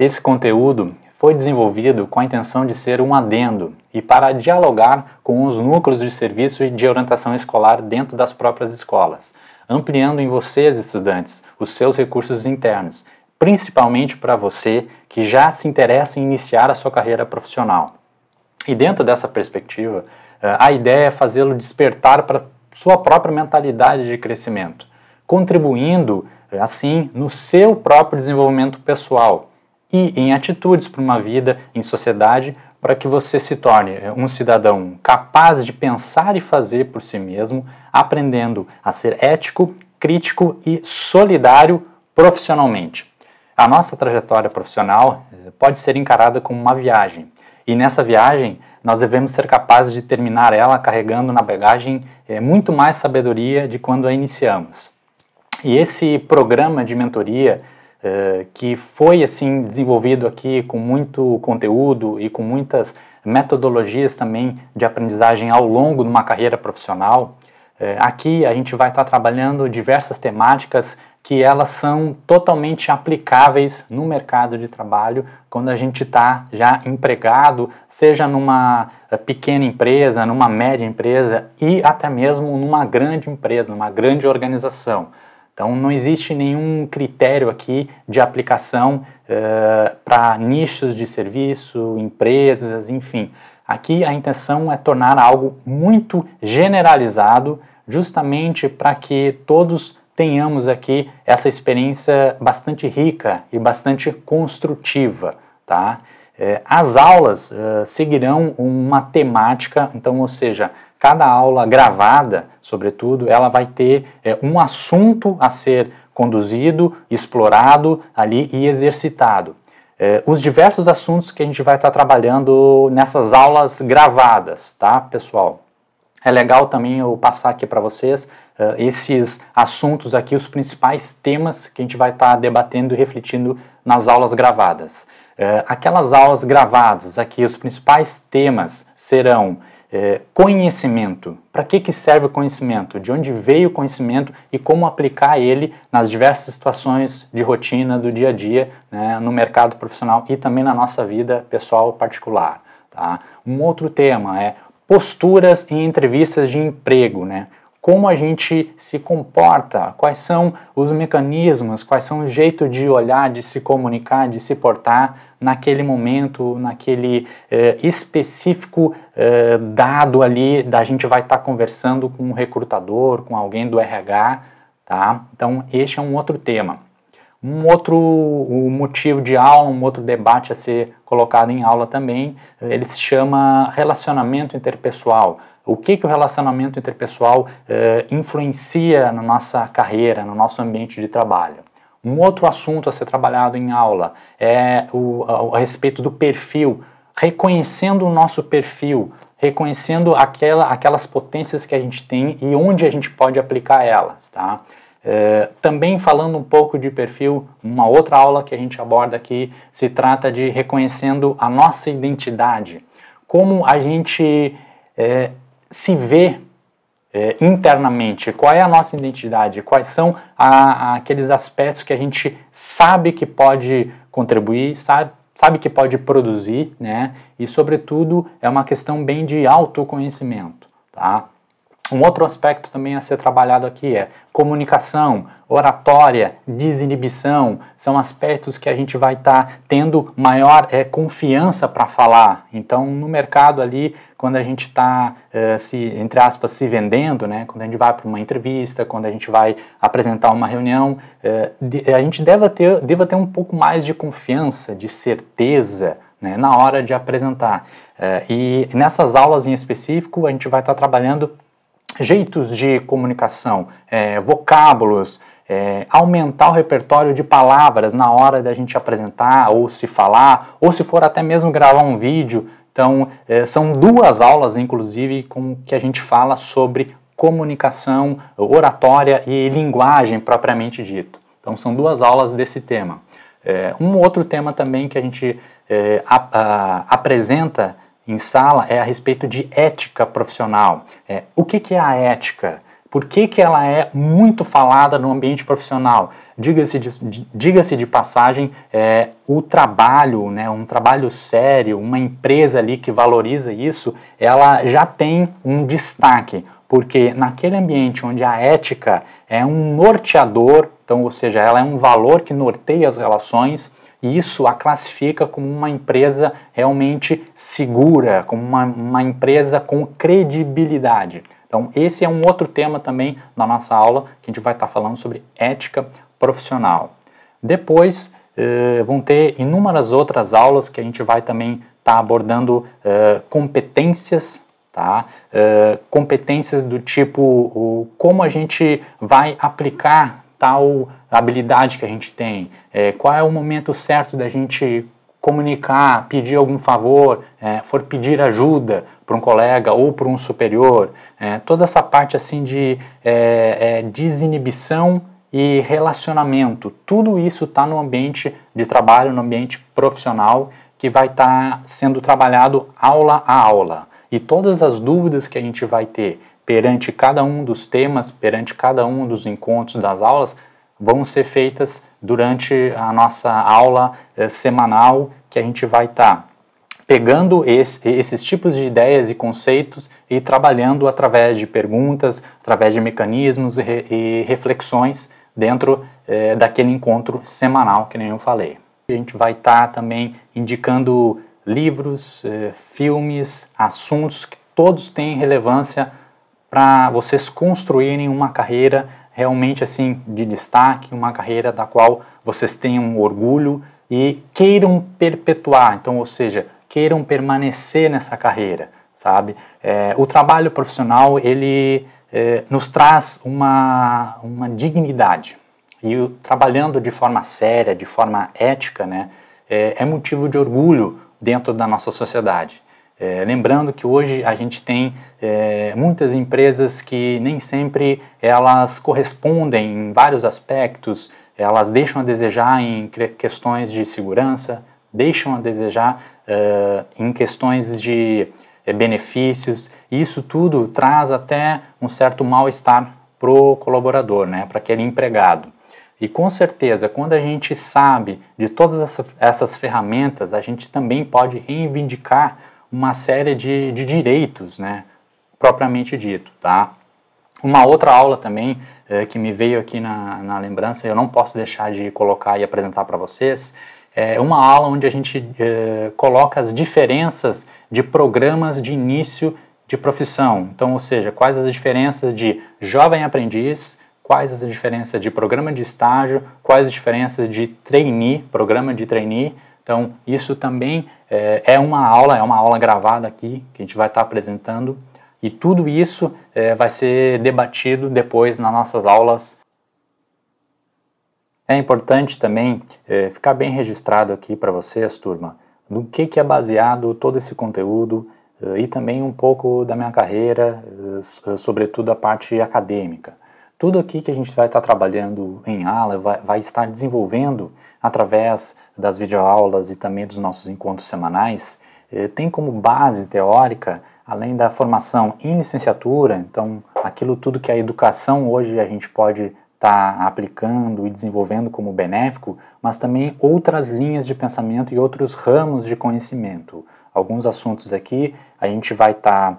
Esse conteúdo foi desenvolvido com a intenção de ser um adendo e para dialogar com os núcleos de serviço e de orientação escolar dentro das próprias escolas, ampliando em vocês, estudantes, os seus recursos internos, principalmente para você que já se interessa em iniciar a sua carreira profissional. E dentro dessa perspectiva, a ideia é fazê-lo despertar para sua própria mentalidade de crescimento, contribuindo, assim, no seu próprio desenvolvimento pessoal e em atitudes para uma vida em sociedade para que você se torne um cidadão capaz de pensar e fazer por si mesmo, aprendendo a ser ético, crítico e solidário profissionalmente. A nossa trajetória profissional pode ser encarada como uma viagem, e nessa viagem nós devemos ser capazes de terminar ela carregando na bagagem muito mais sabedoria de quando a iniciamos. E esse programa de mentoria que foi assim desenvolvido aqui com muito conteúdo e com muitas metodologias também de aprendizagem ao longo de uma carreira profissional, aqui a gente vai estar trabalhando diversas temáticas que elas são totalmente aplicáveis no mercado de trabalho quando a gente está já empregado, seja numa pequena empresa, numa média empresa e até mesmo numa grande empresa, numa grande organização. Então não existe nenhum critério aqui de aplicação para nichos de serviço, empresas, enfim. Aqui a intenção é tornar algo muito generalizado, justamente para que todos tenhamos aqui essa experiência bastante rica e bastante construtiva, tá? As aulas seguirão uma temática, então, ou seja, cada aula gravada, sobretudo, ela vai ter um assunto a ser conduzido, explorado ali e exercitado. Os diversos assuntos que a gente vai estar trabalhando nessas aulas gravadas, tá, pessoal? É legal também eu passar aqui para vocês esses assuntos aqui, os principais temas que a gente vai estar debatendo e refletindo nas aulas gravadas. Aquelas aulas gravadas aqui, os principais temas serão conhecimento. Para que serve o conhecimento? De onde veio o conhecimento e como aplicar ele nas diversas situações de rotina do dia a dia, né, no mercado profissional e também na nossa vida pessoal particular. Tá? Um outro tema é posturas em entrevistas de emprego, né? Como a gente se comporta, quais são os mecanismos, quais são o jeito de olhar, de se comunicar, de se portar naquele momento, naquele específico dado ali, da gente vai estar conversando com um recrutador, com alguém do RH, tá? Então, este é um outro tema. Um outro motivo de aula, um outro debate a ser colocado em aula também, ele se chama relacionamento interpessoal. O que o relacionamento interpessoal influencia na nossa carreira, no nosso ambiente de trabalho. Um outro assunto a ser trabalhado em aula é a respeito do perfil, reconhecendo o nosso perfil, reconhecendo aquelas potências que a gente tem e onde a gente pode aplicar elas, tá? Também falando um pouco de perfil, uma outra aula que a gente aborda aqui se trata de reconhecendo a nossa identidade, como a gente se vê internamente, qual é a nossa identidade, quais são aqueles aspectos que a gente sabe que pode contribuir, sabe que pode produzir, né? E sobretudo é uma questão bem de autoconhecimento, tá? Um outro aspecto também a ser trabalhado aqui é comunicação, oratória, desinibição, são aspectos que a gente vai estar tendo maior confiança para falar. Então, no mercado ali, quando a gente está, entre aspas, se vendendo, né, quando a gente vai para uma entrevista, quando a gente vai apresentar uma reunião, a gente deva ter um pouco mais de confiança, de certeza, né, na hora de apresentar. E nessas aulas em específico, a gente vai estar trabalhando jeitos de comunicação, vocábulos, aumentar o repertório de palavras na hora da gente apresentar ou se falar, ou se for até mesmo gravar um vídeo. Então, são duas aulas, inclusive, com que a gente fala sobre comunicação, oratória e linguagem propriamente dito. Então, são duas aulas desse tema. Um outro tema também que a gente apresenta em sala é a respeito de ética profissional. O que é a ética? Por que ela é muito falada no ambiente profissional? diga-se de passagem, o trabalho, né, um trabalho sério, uma empresa ali que valoriza isso, ela já tem um destaque, porque naquele ambiente onde a ética é um norteador, então, ou seja, ela é um valor que norteia as relações, e isso a classifica como uma empresa realmente segura, como uma empresa com credibilidade. Então, esse é um outro tema também na nossa aula, que a gente vai estar falando sobre ética profissional. Depois, vão ter inúmeras outras aulas que a gente vai também estar abordando competências, tá? Competências do tipo como a gente vai aplicar tal habilidade que a gente tem, qual é o momento certo da gente comunicar, pedir algum favor, for pedir ajuda para um colega ou para um superior, toda essa parte assim de desinibição e relacionamento, tudo isso está no ambiente de trabalho, no ambiente profissional, que vai estar sendo trabalhado aula a aula. E todas as dúvidas que a gente vai ter perante cada um dos temas, perante cada um dos encontros das aulas, vão ser feitas durante a nossa aula semanal, que a gente vai estar pegando esses tipos de ideias e conceitos e trabalhando através de perguntas, através de mecanismos e reflexões dentro daquele encontro semanal, que nem eu falei. A gente vai estar também indicando livros, filmes, assuntos que todos têm relevância para vocês construírem uma carreira realmente assim de destaque, uma carreira da qual vocês tenham orgulho e queiram perpetuar, então, ou seja, queiram permanecer nessa carreira, sabe? O trabalho profissional, ele nos traz uma dignidade, e trabalhando de forma séria, de forma ética, né, é motivo de orgulho dentro da nossa sociedade. Lembrando que hoje a gente tem muitas empresas que nem sempre elas correspondem em vários aspectos, elas deixam a desejar em questões de segurança, deixam a desejar em questões de benefícios, e isso tudo traz até um certo mal-estar para o colaborador, né, para aquele empregado. E com certeza, quando a gente sabe de todas essas ferramentas, a gente também pode reivindicar uma série de direitos, né, propriamente dito, tá? Uma outra aula também que me veio aqui na lembrança, eu não posso deixar de colocar e apresentar para vocês, é uma aula onde a gente coloca as diferenças de programas de início de profissão. Então, ou seja, quais as diferenças de jovem aprendiz, quais as diferenças de programa de estágio, quais as diferenças de trainee, programa de trainee. Então, isso também é uma aula gravada aqui, que a gente vai estar apresentando, e tudo isso vai ser debatido depois nas nossas aulas. É importante também ficar bem registrado aqui para vocês, turma, no que é baseado todo esse conteúdo e também um pouco da minha carreira, sobretudo a parte acadêmica. Tudo aqui que a gente vai estar trabalhando em aula, vai estar desenvolvendo através das videoaulas e também dos nossos encontros semanais, tem como base teórica, além da formação em licenciatura, então aquilo tudo que a educação hoje a gente pode estar aplicando e desenvolvendo como benéfico, mas também outras linhas de pensamento e outros ramos de conhecimento. Alguns assuntos aqui a gente vai estar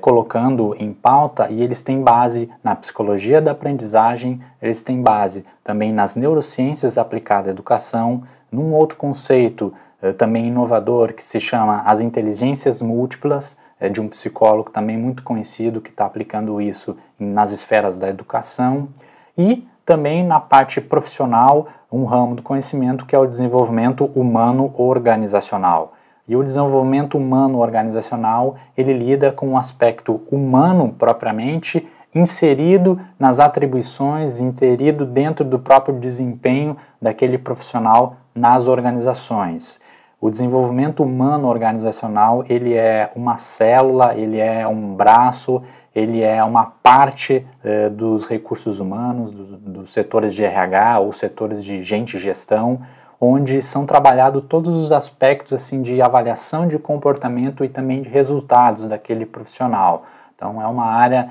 colocando em pauta, e eles têm base na psicologia da aprendizagem, eles têm base também nas neurociências aplicadas à educação, num outro conceito também inovador que se chama as inteligências múltiplas, de um psicólogo também muito conhecido que está aplicando isso nas esferas da educação, e também na parte profissional, um ramo do conhecimento que é o desenvolvimento humano organizacional. E o desenvolvimento humano organizacional, ele lida com o aspecto humano propriamente, inserido nas atribuições, inserido dentro do próprio desempenho daquele profissional nas organizações. O desenvolvimento humano organizacional, ele é uma célula, ele é um braço, ele é uma parte dos recursos humanos, dos setores de RH ou setores de gente e gestão, onde são trabalhados todos os aspectos assim de avaliação de comportamento e também de resultados daquele profissional. Então é uma área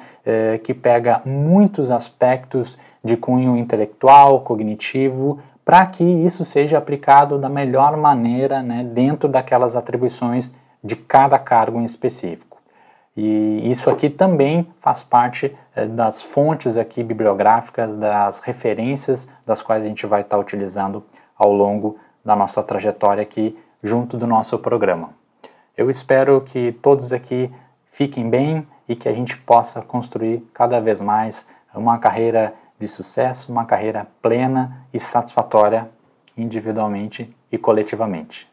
que pega muitos aspectos de cunho intelectual, cognitivo, para que isso seja aplicado da melhor maneira, né, dentro daquelas atribuições de cada cargo em específico. E isso aqui também faz parte das fontes aqui bibliográficas, das referências das quais a gente vai estar utilizando ao longo da nossa trajetória aqui junto do nosso programa. Eu espero que todos aqui fiquem bem e que a gente possa construir cada vez mais uma carreira de sucesso, uma carreira plena e satisfatória individualmente e coletivamente.